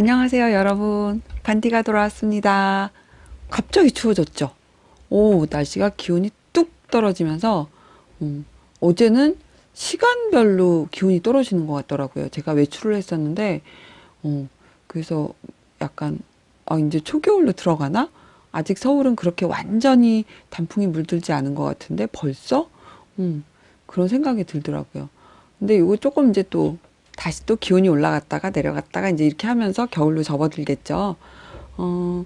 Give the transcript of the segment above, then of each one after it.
안녕하세요, 여러분. 반디가 돌아왔습니다. 갑자기 추워졌죠? 오, 날씨가 기온이 뚝 떨어지면서, 어제는 시간별로 기온이 떨어지는 것 같더라고요. 제가 외출을 했었는데, 어, 그래서 약간, 이제 초겨울로 들어가나? 아직 서울은 그렇게 완전히 단풍이 물들지 않은 것 같은데, 벌써? 음, 그런 생각이 들더라고요. 근데 이거 조금 이제 또, 다시 또 기온이 올라갔다가 내려갔다가 이제 이렇게 하면서 겨울로 접어들겠죠. 어,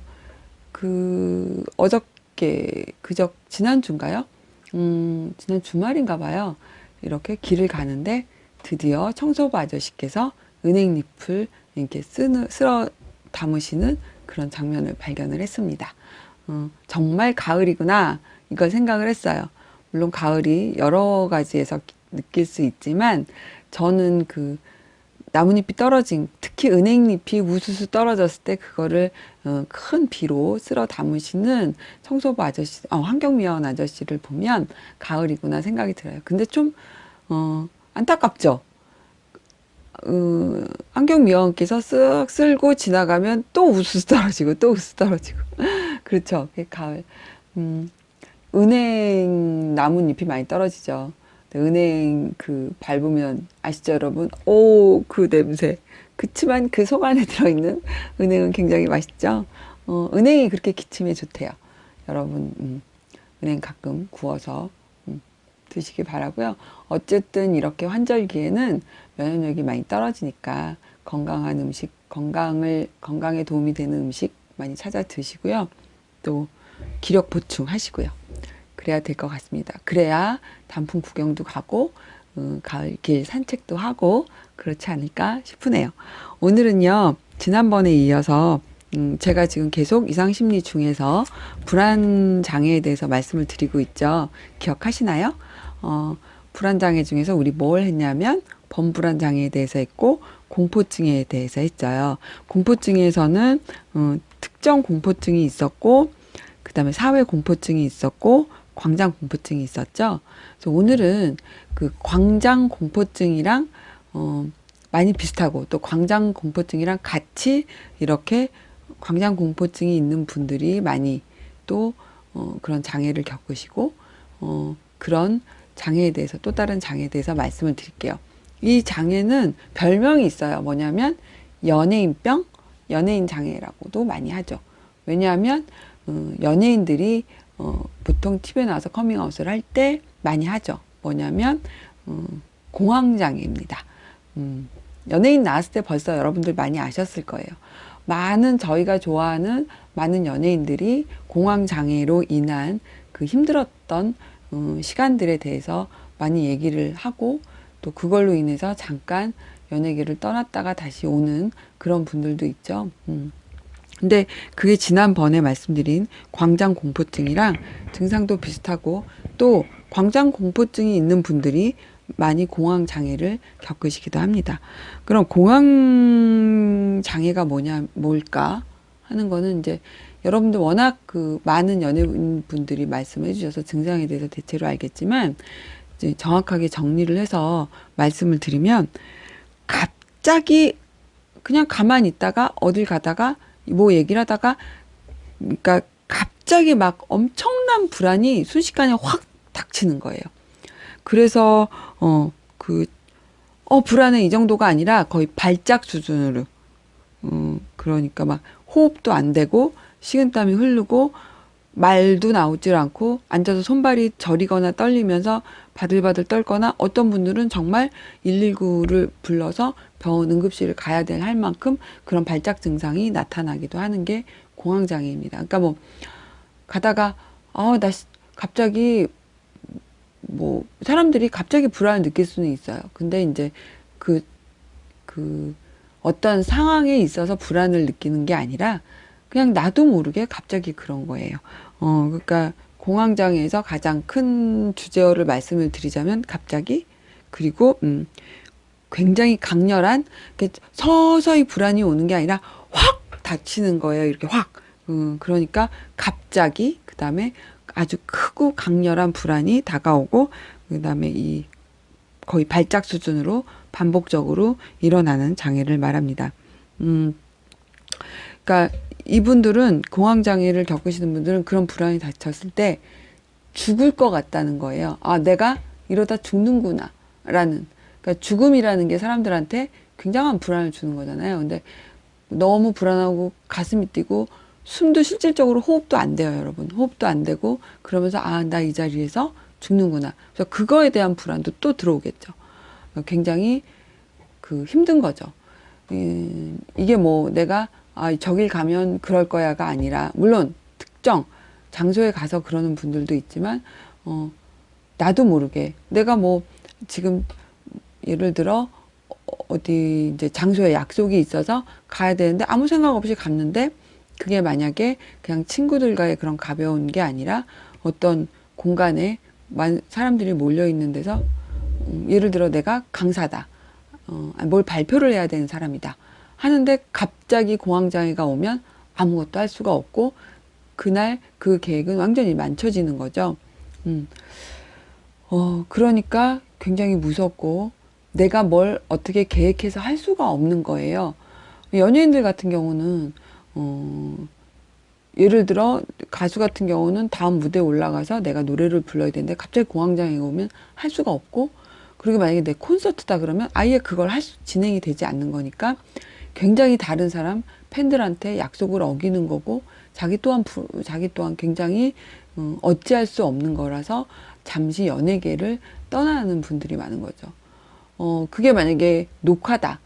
지난주인가요? 지난 주말인가 봐요. 이렇게 길을 가는데 드디어 청소부 아저씨께서 은행잎을 이렇게 쓸어 담으시는 그런 장면을 발견을 했습니다. 정말 가을이구나, 이걸 생각을 했어요. 물론 가을이 여러 가지에서 느낄 수 있지만, 저는 그 나뭇잎이 떨어진, 특히 은행잎이 우수수 떨어졌을 때 그거를 큰 비로 쓸어 담으시는 청소부 아저씨, 환경미화원 아저씨를 보면 가을이구나 생각이 들어요. 근데 좀 안타깝죠. 환경미화원께서 쓱 쓸고 지나가면 또 우수수 떨어지고 또 우수수 떨어지고 그렇죠. 그게 가을. 음, 은행 나뭇잎이 많이 떨어지죠. 은행 밟으면 아시죠, 여러분? 오, 그 냄새. 그치만 그 속 안에 들어있는 은행은 굉장히 맛있죠. 은행이 그렇게 기침에 좋대요. 여러분, 은행 가끔 구워서 드시길 바라고요. 어쨌든 이렇게 환절기에는 면역력이 많이 떨어지니까 건강한 음식, 건강에 도움이 되는 음식 많이 찾아 드시고요. 또 기력 보충하시고요. 그래야 될 것 같습니다. 그래야 단풍 구경도 가고 가을길 산책도 하고 그렇지 않을까 싶으네요. 오늘은요, 지난번에 이어서 제가 지금 계속 이상심리 중에서 불안장애에 대해서 말씀을 드리고 있죠. 기억하시나요? 불안장애 중에서 우리 뭘 했냐면 범불안장애에 대해서 했고 공포증에 대해서 했어요. 공포증에서는 특정 공포증이 있었고, 그 다음에 사회 공포증이 있었고, 광장 공포증이 있었죠. 그래서 오늘은 그 광장 공포증이랑 많이 비슷하고, 또 광장 공포증이랑 같이 이렇게 광장 공포증이 있는 분들이 많이 또 그런 장애를 겪으시고, 그런 장애에 대해서, 또 다른 장애에 대해서 말씀을 드릴게요. 이 장애는 별명이 있어요. 뭐냐면 연예인병, 연예인 장애라고도 많이 하죠. 왜냐하면 연예인들이 보통 TV에 나와서 커밍아웃을 할 때 많이 하죠. 뭐냐면 공황장애입니다. 연예인 나왔을 때 벌써 여러분들 많이 아셨을 거예요. 많은 저희가 좋아하는 많은 연예인들이 공황장애로 인한 그 힘들었던 시간들에 대해서 많이 얘기를 하고, 또 그걸로 인해서 잠깐 연예계를 떠났다가 다시 오는 그런 분들도 있죠. 근데 그게 지난번에 말씀드린 광장 공포증이랑 증상도 비슷하고, 또 광장 공포증이 있는 분들이 많이 공황 장애를 겪으시기도 합니다. 그럼 공황 장애가 뭘까 하는 거는, 이제 여러분들 워낙 그 많은 연예인분들이 말씀해 주셔서 증상에 대해서 대체로 알겠지만, 이제 정확하게 정리를 해서 말씀을 드리면, 갑자기 그냥 가만히 있다가 어딜 가다가 뭐 얘기를 하다가, 그러니까 갑자기 막 엄청난 불안이 순식간에 확 닥치는 거예요. 그래서 불안은 이 정도가 아니라 거의 발작 수준으로, 그러니까 막 호흡도 안 되고 식은땀이 흐르고 말도 나오질 않고 앉아서 손발이 저리거나 떨리면서 바들바들 떨거나, 어떤 분들은 정말 119를 불러서 병원 응급실을 가야 할 만큼 그런 발작 증상이 나타나기도 하는 게 공황장애입니다. 그러니까 뭐 가다가 나 갑자기, 뭐 사람들이 갑자기 불안을 느낄 수는 있어요. 근데 이제 그 어떤 상황에 있어서 불안을 느끼는 게 아니라 그냥 나도 모르게 갑자기 그런 거예요. 그러니까 공황장애에서 가장 큰 주제어를 말씀을 드리자면 갑자기, 그리고 굉장히 강렬한, 서서히 불안이 오는 게 아니라 확 닥치는 거예요. 이렇게 확. 그러니까 갑자기, 그 다음에 아주 크고 강렬한 불안이 다가오고, 그 다음에 이 거의 발작 수준으로 반복적으로 일어나는 장애를 말합니다. 그러니까 이분들은 공황장애를 겪으시는 분들은 그런 불안이 닥쳤을 때 죽을 것 같다는 거예요. 아, 내가 이러다 죽는구나 라는. 그러니까 죽음이라는 게 사람들한테 굉장한 불안을 주는 거잖아요. 근데 너무 불안하고 가슴이 뛰고 숨도 실질적으로 호흡도 안 돼요, 여러분. 호흡도 안 되고 그러면서 아, 나 이 자리에서 죽는구나. 그래서 그거에 대한 불안도 또 들어오겠죠. 굉장히 그 힘든 거죠. 이게 뭐 내가 아, 저길 가면 그럴 거야가 아니라 물론 특정 장소에 가서 그러는 분들도 있지만 나도 모르게 내가 뭐 지금 예를 들어 어디 이제 장소에 약속이 있어서 가야 되는데 아무 생각 없이 갔는데 그게 만약에 그냥 친구들과의 그런 가벼운 게 아니라 어떤 공간에 사람들이 몰려 있는 데서 예를 들어 내가 강사다. 뭘 발표를 해야 되는 사람이다. 하는데 갑자기 공황장애가 오면 아무것도 할 수가 없고 그날 그 계획은 완전히 망쳐지는 거죠. 그러니까 굉장히 무섭고 내가 뭘 어떻게 계획해서 할 수가 없는 거예요. 연예인들 같은 경우는 예를 들어 가수 같은 경우는 다음 무대에 올라가서 내가 노래를 불러야 되는데 갑자기 공황장애가 오면 할 수가 없고 그리고 만약에 내 콘서트다 그러면 아예 그걸 진행이 되지 않는 거니까 굉장히 다른 사람 팬들한테 약속을 어기는 거고 자기 또한 굉장히 어찌할 수 없는 거라서 잠시 연예계를 떠나는 분들이 많은 거죠. 그게 만약에 녹화다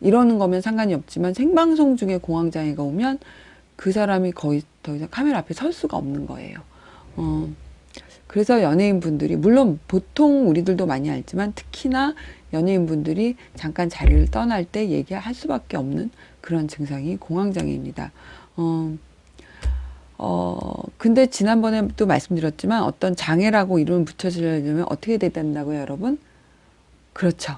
이러는 거면 상관이 없지만 생방송 중에 공황장애가 오면 그 사람이 거의 더 이상 카메라 앞에 설 수가 없는 거예요. 그래서 연예인분들이 물론 보통 우리들도 많이 알지만 특히나 연예인분들이 잠깐 자리를 떠날 때 얘기할 수밖에 없는 그런 증상이 공황장애입니다. 근데 지난번에 또 말씀드렸지만 어떤 장애라고 이름을 붙여주려면 어떻게 돼야 된다고요, 여러분? 그렇죠.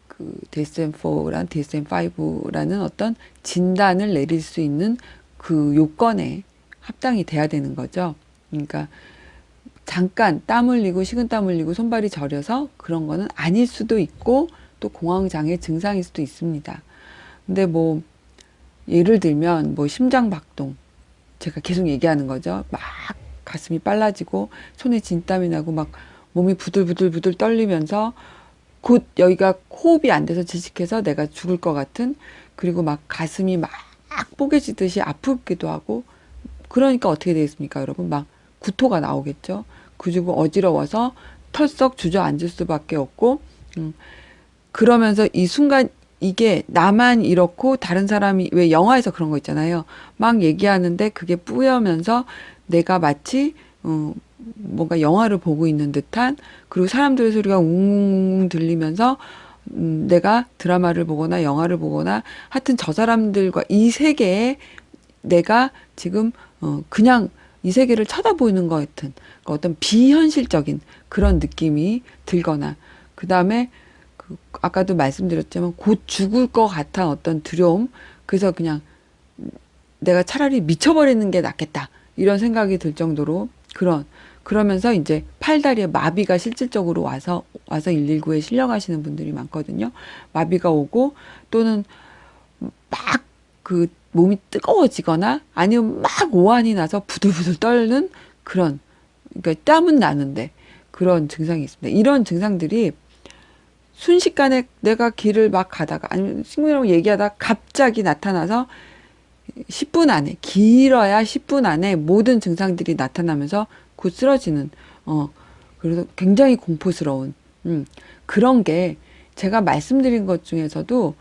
그 DSM-4란 DSM-5라는 어떤 진단을 내릴 수 있는 그 요건에 합당이 돼야 되는 거죠. 그러니까 잠깐 땀 흘리고 식은땀 흘리고 손발이 저려서 그런 거는 아닐 수도 있고 또 공황장애 증상일 수도 있습니다. 근데 뭐 예를 들면 뭐 심장박동 제가 계속 얘기하는 거죠. 막 가슴이 빨라지고 손에 진땀이 나고 막 몸이 부들부들 떨리면서 곧 여기가 호흡이 안 돼서 지식해서 내가 죽을 것 같은 그리고 막 가슴이 막 뽀개지듯이 아프기도 하고 그러니까 어떻게 되겠습니까, 여러분? 막 구토가 나오겠죠. 그리고 어지러워서 털썩 주저앉을 수밖에 없고 그러면서 이 순간 이게 나만 이렇고 다른 사람이 왜 영화에서 그런 거 있잖아요. 막 얘기하는데 그게 뿌여면서 내가 마치 뭔가 영화를 보고 있는 듯한 그리고 사람들의 소리가 웅웅 들리면서 내가 드라마를 보거나 영화를 보거나 하여튼 저 사람들과 이 세계에 내가 지금 그냥 이 세계를 쳐다보는 것 같은 어떤 비현실적인 그런 느낌이 들거나 그 다음에 아까도 말씀드렸지만 곧 죽을 것 같은 어떤 두려움 그래서 그냥 내가 차라리 미쳐버리는 게 낫겠다 이런 생각이 들 정도로 그러면서 이제 팔다리에 마비가 실질적으로 와서 119에 실려가시는 분들이 많거든요. 마비가 오고 또는 막 그 몸이 뜨거워지거나 아니면 막 오한이 나서 부들부들 떨는 그런 그러니까 땀은 나는데 그런 증상이 있습니다. 이런 증상들이 순식간에 내가 길을 막 가다가 아니면 친구들하고 얘기하다가 갑자기 나타나서 10분 안에 길어야 10분 안에 모든 증상들이 나타나면서 곧 쓰러지는 그래서 굉장히 공포스러운 그런 게 제가 말씀드린 것 중에서도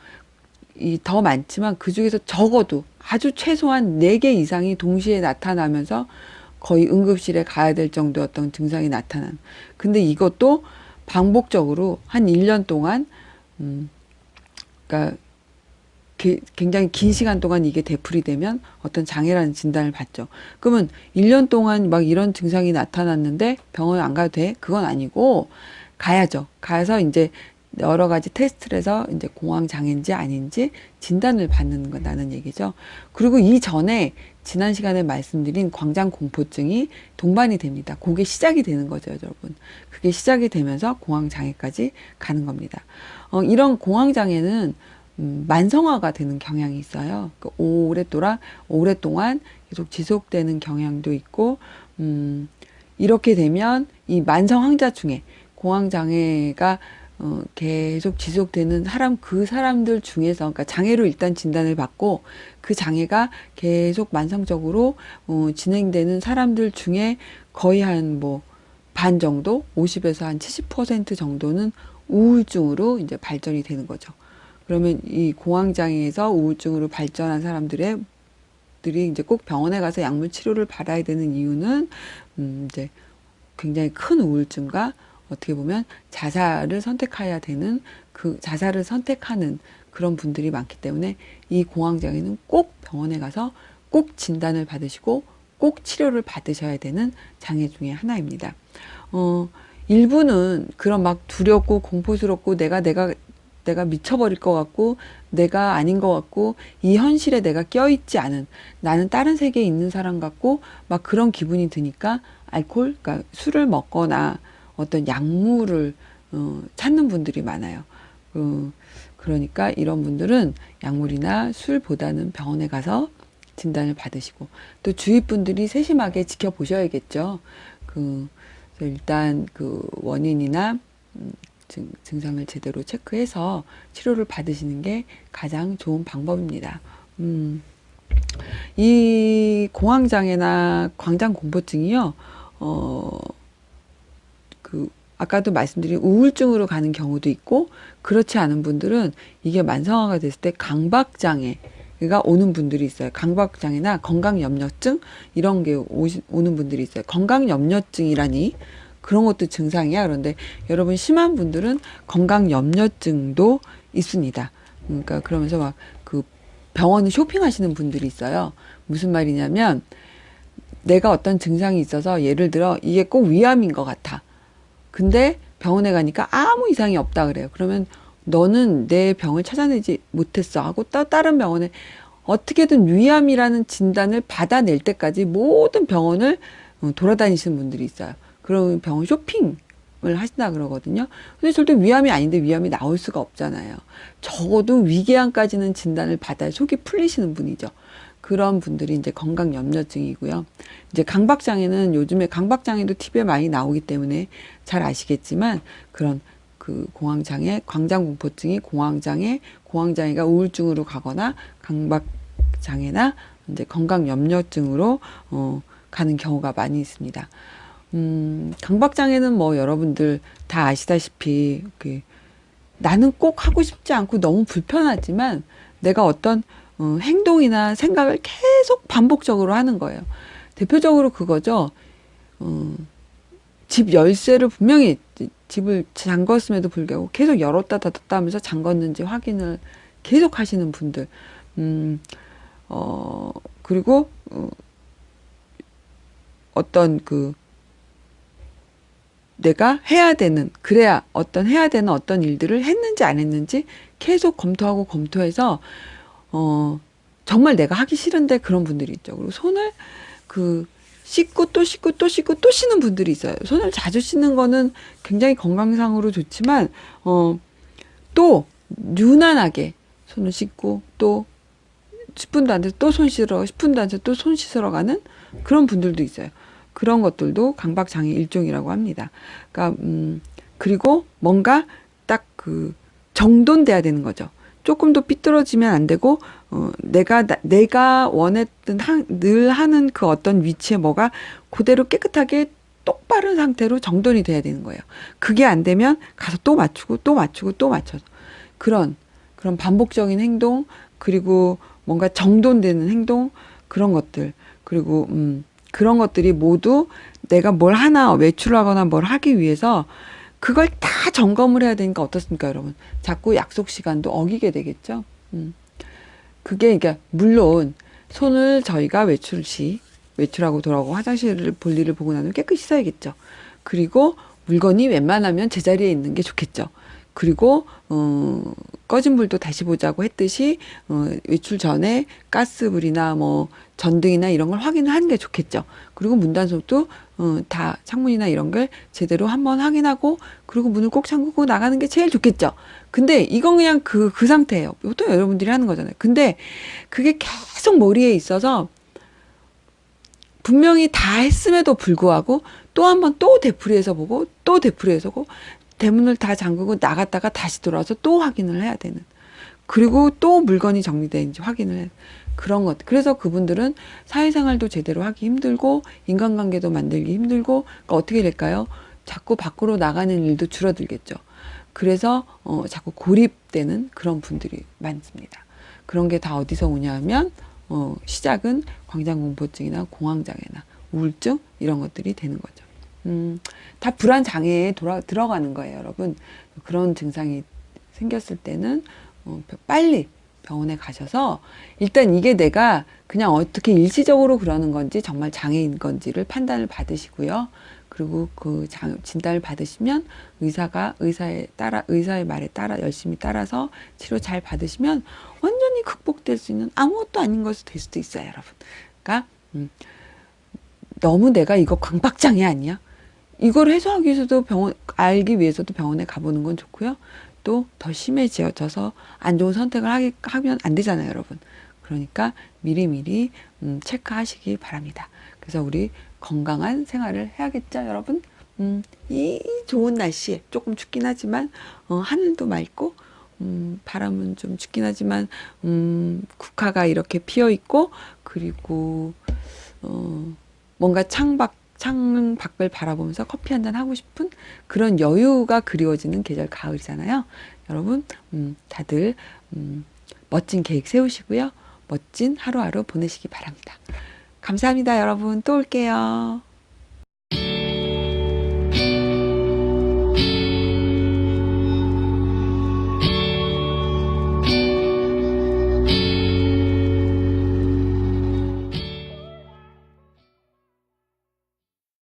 더 많지만 그 중에서 적어도 아주 최소한 4개 이상이 동시에 나타나면서 거의 응급실에 가야 될 정도였던 증상이 나타난. 근데 이것도 반복적으로 한 1년 동안 그러니까 굉장히 긴 시간 동안 이게 되풀이 되면 어떤 장애라는 진단을 받죠. 그러면 1년 동안 막 이런 증상이 나타났는데 병원에 안 가도 돼? 그건 아니고 가야죠. 가서 이제 여러 가지 테스트를 해서 이제 공황장애인지 아닌지 진단을 받는 거라는 얘기죠. 그리고 이전에 지난 시간에 말씀드린 광장공포증이 동반이 됩니다. 그게 시작이 되는 거죠, 여러분. 그게 시작이 되면서 공황장애까지 가는 겁니다. 이런 공황장애는 만성화가 되는 경향이 있어요. 오랫동안 계속 지속되는 경향도 있고, 이렇게 되면 이 만성 항자충해, 공황장애가 계속 지속되는 그 사람들 중에서, 그러니까 장애로 일단 진단을 받고 그 장애가 계속 만성적으로 진행되는 사람들 중에 거의 한 반 정도, 50에서 한 70% 정도는 우울증으로 이제 발전이 되는 거죠. 그러면 이 공황장애에서 우울증으로 발전한 사람들이 이제 꼭 병원에 가서 약물 치료를 받아야 되는 이유는 이제 굉장히 큰 우울증과 어떻게 보면 자살을 선택해야 되는 자살을 선택하는 그런 분들이 많기 때문에 이 공황장애는 꼭 병원에 가서 꼭 진단을 받으시고 꼭 치료를 받으셔야 되는 장애 중에 하나입니다. 일부는 그런 막 두렵고 공포스럽고 내가 미쳐버릴 것 같고 내가 아닌 것 같고 이 현실에 내가 껴있지 않은, 나는 다른 세계에 있는 사람 같고 막 그런 기분이 드니까 그러니까 술을 먹거나 어떤 약물을 찾는 분들이 많아요. 그러니까 이런 분들은 약물이나 술보다는 병원에 가서 진단을 받으시고, 또 주위 분들이 세심하게 지켜보셔야겠죠. 일단 원인이나 증상을 제대로 체크해서 치료를 받으시는 게 가장 좋은 방법입니다. 이 공황장애나 광장공포증이요, 아까도 말씀드린 우울증으로 가는 경우도 있고, 그렇지 않은 분들은 이게 만성화가 됐을 때 강박장애가 오는 분들이 있어요. 강박장애나 건강염려증 이런 게 오는 분들이 있어요. 건강염려증이라니 그런 것도 증상이야. 그런데 여러분, 심한 분들은 건강염려증도 있습니다. 그러니까 그러면서 막 병원을 쇼핑하시는 분들이 있어요. 무슨 말이냐면, 내가 어떤 증상이 있어서 예를 들어 이게 꼭 위암인 것 같아. 근데 병원에 가니까 아무 이상이 없다 그래요. 그러면 너는 내 병을 찾아내지 못했어 하고 다른 병원에 어떻게든 위암이라는 진단을 받아낼 때까지 모든 병원을 돌아다니시는 분들이 있어요. 그럼 병원 쇼핑을 하신다 그러거든요. 근데 절대 위암이 아닌데 위암이 나올 수가 없잖아요. 적어도 위궤양까지는 진단을 받아야 속이 풀리시는 분이죠. 그런 분들이 이제 건강염려증이고요. 이제 강박장애는 요즘에 강박장애도 TV에 많이 나오기 때문에 잘 아시겠지만, 그런 공황장애, 광장공포증이 공황장애가 우울증으로 가거나 강박장애나 이제 건강염려증으로 가는 경우가 많이 있습니다. 강박장애는 여러분들 다 아시다시피 나는 꼭 하고 싶지 않고 너무 불편하지만 내가 어떤 행동이나 생각을 계속 반복적으로 하는 거예요. 대표적으로 그거죠. 집 열쇠를 분명히 집을 잠궜음에도 불구하고 계속 열었다 닫았다 하면서 잠궜는지 확인을 계속 하시는 분들. 그리고 어떤 내가 해야 되는 어떤 일들을 했는지 안 했는지 계속 검토해서 정말 내가 하기 싫은데 그런 분들이 있죠. 그리고 손을 씻고 또 씻고 또 씻고 또 씻는 분들이 있어요. 손을 자주 씻는 거는 굉장히 건강상으로 좋지만 또 유난하게 손을 씻고 또 10분도 안 돼서 또 손 씻으러 10분도 안 돼서 또 손 씻으러 가는 그런 분들도 있어요. 그런 것들도 강박장애 일종이라고 합니다. 그러니까 그리고 뭔가 딱 정돈돼야 되는 거죠. 조금도 삐뚤어지면 안 되고 내가 원했던 늘 하는 그 어떤 위치에 뭐가 그대로 깨끗하게 똑바른 상태로 정돈이 돼야 되는 거예요. 그게 안 되면 가서 또 맞추고 또 맞추고 또 맞춰서 그런 반복적인 행동, 그리고 뭔가 정돈되는 행동, 그런 것들, 그리고 그런 것들이 모두 내가 뭘 하나 외출하거나 뭘 하기 위해서 그걸 다 점검을 해야 되니까 어떻습니까, 여러분? 자꾸 약속 시간도 어기게 되겠죠. 그게 그러니까 물론 손을 저희가 외출하고 돌아오고 화장실을 볼 일을 보고 나면 깨끗이 씻어야겠죠. 그리고 물건이 웬만하면 제자리에 있는 게 좋겠죠. 그리고 꺼진 불도 다시 보자고 했듯이 외출 전에 가스불이나 뭐 전등이나 이런 걸 확인을 하는 게 좋겠죠. 그리고 문단속도 다 창문이나 이런 걸 제대로 한번 확인하고 그리고 문을 꼭 잠그고 나가는 게 제일 좋겠죠. 근데 이건 그냥 그 상태예요. 보통 여러분들이 하는 거잖아요. 근데 그게 계속 머리에 있어서 분명히 다 했음에도 불구하고 또 한 번 또 되풀이해서 보고 또 되풀이해서 보고 대문을 다 잠그고 나갔다가 다시 돌아와서 또 확인을 해야 되는, 그리고 또 물건이 정리되는지 확인을 해, 그런 것. 그래서 그분들은 사회생활도 제대로 하기 힘들고 인간관계도 만들기 힘들고, 그러니까 어떻게 될까요? 자꾸 밖으로 나가는 일도 줄어들겠죠. 그래서 자꾸 고립되는 그런 분들이 많습니다. 그런 게 다 어디서 오냐 하면 시작은 광장공포증이나 공황장애나 우울증 이런 것들이 되는 거죠. 다 불안 장애에 들어가는 거예요, 여러분. 그런 증상이 생겼을 때는 빨리 병원에 가셔서 일단 이게 내가 그냥 어떻게 일시적으로 그러는 건지 정말 장애인 건지를 판단을 받으시고요. 그리고 그 진단을 받으시면 의사의 말에 따라 열심히 따라서 치료 잘 받으시면 완전히 극복될 수 있는 아무것도 아닌 것이 될 수도 있어요, 여러분. 그러니까 너무 내가 이거 강박장애 아니야? 이걸 해소하기 위해서도 알기 위해서도 병원에 가보는 건 좋고요. 또 더 심해져서 안 좋은 선택을 하면 안 되잖아요, 여러분. 그러니까 미리미리 체크하시기 바랍니다. 그래서 우리 건강한 생활을 해야겠죠, 여러분? 이 좋은 날씨에 조금 춥긴 하지만 하늘도 맑고 바람은 좀 춥긴 하지만 국화가 이렇게 피어 있고, 그리고 뭔가 창밖을 바라보면서 커피 한잔 하고 싶은 그런 여유가 그리워지는 계절 가을이잖아요. 여러분, 다들 멋진 계획 세우시고요. 멋진 하루하루 보내시기 바랍니다. 감사합니다, 여러분. 또 올게요.